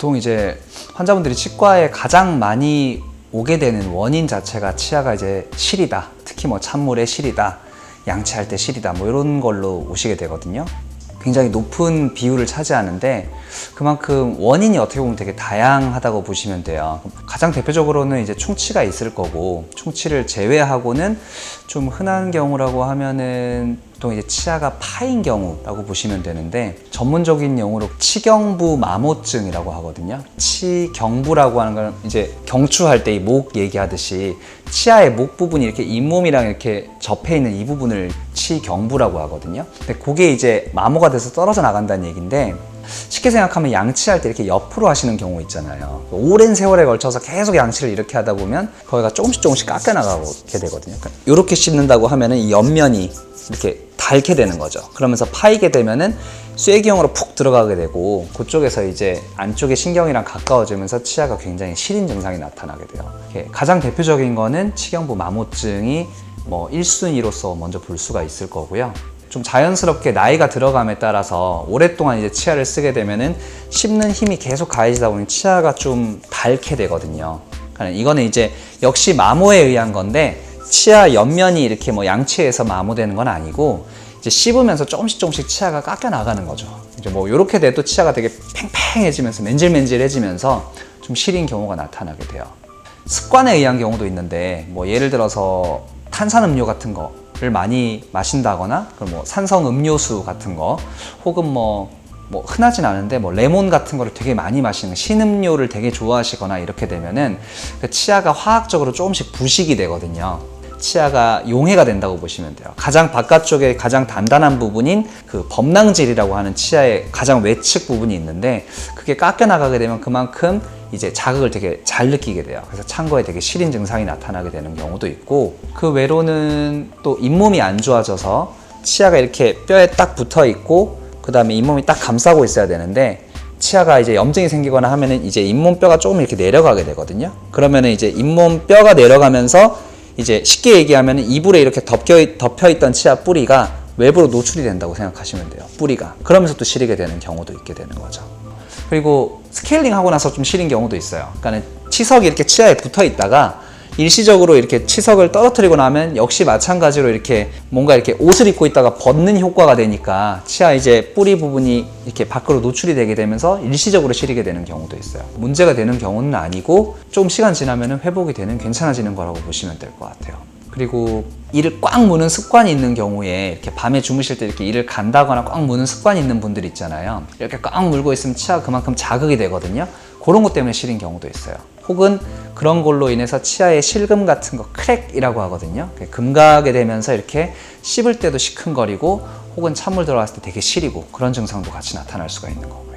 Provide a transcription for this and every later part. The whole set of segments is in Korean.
보통 이제 환자분들이 치과에 가장 많이 오게 되는 원인 자체가 치아가 이제 실이다, 특히 뭐 찬물에 실이다, 양치할 때 실이다, 뭐 이런 걸로 오시게 되거든요. 굉장히 높은 비율을 차지하는데 그만큼 원인이 어떻게 보면 되게 다양하다고 보시면 돼요. 가장 대표적으로는 이제 충치가 있을 거고, 충치를 제외하고는 좀 흔한 경우라고 하면은 보통 이제 치아가 파인 경우라고 보시면 되는데, 전문적인 용어로 치경부 마모증이라고 하거든요. 치경부라고 하는 건 이제 경추할 때 이 목 얘기하듯이 치아의 목 부분이 이렇게 잇몸이랑 이렇게 접해 있는 이 부분을 치경부라고 하거든요. 근데 그게 이제 마모가 돼서 떨어져 나간다는 얘기인데, 쉽게 생각하면 양치할 때 이렇게 옆으로 하시는 경우 있잖아요. 오랜 세월에 걸쳐서 계속 양치를 이렇게 하다 보면 거기가 조금씩 깎여 나가게 되거든요. 그러니까 이렇게 씹는다고 하면은 이 옆면이 이렇게 닳게 되는 거죠. 그러면서 파이게 되면은 쐐기형으로 푹 들어가게 되고, 그쪽에서 이제 안쪽의 신경이랑 가까워지면서 치아가 굉장히 시린 증상이 나타나게 돼요. 가장 대표적인 거는 치경부 마모증이 뭐 1순위로서 먼저 볼 수가 있을 거고요. 좀 자연스럽게 나이가 들어감에 따라서 오랫동안 이제 치아를 쓰게 되면은 씹는 힘이 계속 가해지다 보니 치아가 좀 닳게 되거든요. 그러니까 이거는 이제 역시 마모에 의한 건데, 치아 옆면이 이렇게 뭐 양치해서 마모되는 건 아니고, 이제 씹으면서 조금씩 치아가 깎여 나가는 거죠. 이제 뭐 이렇게 돼도 치아가 되게 팽팽해지면서 맨질맨질해지면서 좀 시린 경우가 나타나게 돼요. 습관에 의한 경우도 있는데, 뭐 예를 들어서 탄산음료 같은 거를 많이 마신다거나, 뭐 산성 음료수 같은 거, 혹은 뭐 흔하진 않은데 뭐 레몬 같은 거를 되게 많이 마시는, 신음료를 되게 좋아하시거나 이렇게 되면은 그 치아가 화학적으로 조금씩 부식이 되거든요. 치아가 용해가 된다고 보시면 돼요. 가장 바깥쪽에 가장 단단한 부분인 그 범낭질이라고 하는 치아의 가장 외측 부분이 있는데, 그게 깎여 나가게 되면 그만큼 이제 자극을 되게 잘 느끼게 돼요. 그래서 찬 거에 되게 시린 증상이 나타나게 되는 경우도 있고, 그 외로는 또 잇몸이 안 좋아져서 치아가 이렇게 뼈에 딱 붙어 있고, 그 다음에 잇몸이 딱 감싸고 있어야 되는데, 치아가 이제 염증이 생기거나 하면은 이제 잇몸뼈가 조금 이렇게 내려가게 되거든요. 그러면은 이제 잇몸뼈가 내려가면서 이제 쉽게 얘기하면 이불에 이렇게 덮여 있던 치아 뿌리가 외부로 노출이 된다고 생각하시면 돼요. 뿌리가. 그러면서 또 시리게 되는 경우도 있게 되는 거죠. 그리고 스케일링 하고 나서 좀 시린 경우도 있어요. 그러니까 치석이 이렇게 치아에 붙어 있다가 일시적으로 이렇게 치석을 떨어뜨리고 나면 역시 마찬가지로 이렇게 뭔가 이렇게 옷을 입고 있다가 벗는 효과가 되니까 치아 이제 뿌리 부분이 이렇게 밖으로 노출이 되게 되면서 일시적으로 시리게 되는 경우도 있어요. 문제가 되는 경우는 아니고 좀 시간 지나면 회복이 되는, 괜찮아지는 거라고 보시면 될 것 같아요. 그리고 이를 꽉 무는 습관이 있는 경우에, 이렇게 밤에 주무실 때 이렇게 이를 간다거나 꽉 무는 습관이 있는 분들 있잖아요. 이렇게 꽉 물고 있으면 치아가 그만큼 자극이 되거든요. 그런 것 때문에 시린 경우도 있어요. 혹은 그런 걸로 인해서 치아의 실금 같은 거, 크랙이라고 하거든요. 금가게 되면서 이렇게 씹을 때도 시큰거리고, 혹은 찬물 들어갔을 때 되게 시리고, 그런 증상도 같이 나타날 수가 있는 거고요.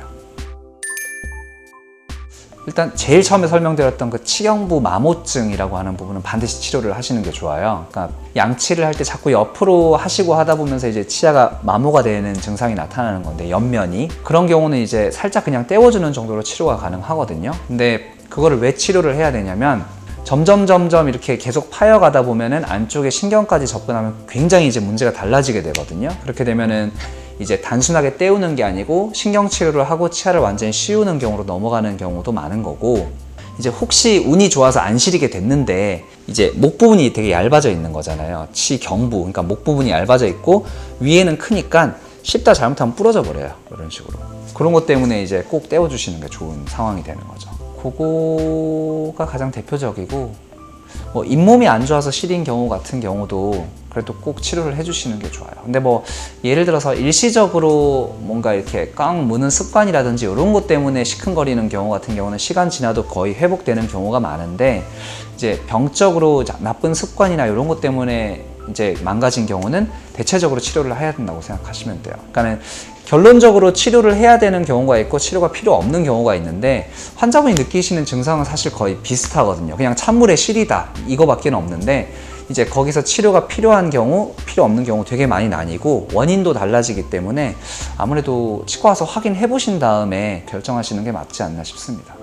일단 제일 처음에 설명드렸던 그 치경부 마모증이라고 하는 부분은 반드시 치료를 하시는 게 좋아요. 그러니까 양치를 할 때 자꾸 옆으로 하시고 하다 보면서 이제 치아가 마모가 되는 증상이 나타나는 건데, 옆면이. 그런 경우는 이제 살짝 그냥 떼워주는 정도로 치료가 가능하거든요. 근데 그거를 왜 치료를 해야 되냐면, 점점 이렇게 계속 파여가다 보면은 안쪽에 신경까지 접근하면 굉장히 이제 문제가 달라지게 되거든요. 그렇게 되면은 이제 단순하게 떼우는 게 아니고 신경 치료를 하고 치아를 완전히 씌우는 경우로 넘어가는 경우도 많은 거고, 이제 혹시 운이 좋아서 안 시리게 됐는데 이제 목 부분이 되게 얇아져 있는 거잖아요. 치경부, 그러니까 목 부분이 얇아져 있고 위에는 크니까 씹다 잘못하면 부러져 버려요. 이런 식으로. 그런 것 때문에 이제 꼭 떼어주시는 게 좋은 상황이 되는 거죠. 그거가 가장 대표적이고, 뭐 잇몸이 안 좋아서 시린 경우 같은 경우도 그래도 꼭 치료를 해주시는 게 좋아요. 근데 뭐 예를 들어서 일시적으로 뭔가 이렇게 꽉 무는 습관이라든지 이런 것 때문에 시큰거리는 경우 같은 경우는 시간 지나도 거의 회복되는 경우가 많은데, 이제 병적으로 나쁜 습관이나 이런 것 때문에 이제 망가진 경우는 대체적으로 치료를 해야 된다고 생각하시면 돼요. 그러니까는 결론적으로 치료를 해야 되는 경우가 있고 치료가 필요 없는 경우가 있는데, 환자분이 느끼시는 증상은 사실 거의 비슷하거든요. 그냥 찬물에 시리다, 이거밖에 없는데, 이제 거기서 치료가 필요한 경우, 필요 없는 경우 되게 많이 나뉘고, 원인도 달라지기 때문에 아무래도 치과 와서 확인해 보신 다음에 결정하시는 게 맞지 않나 싶습니다.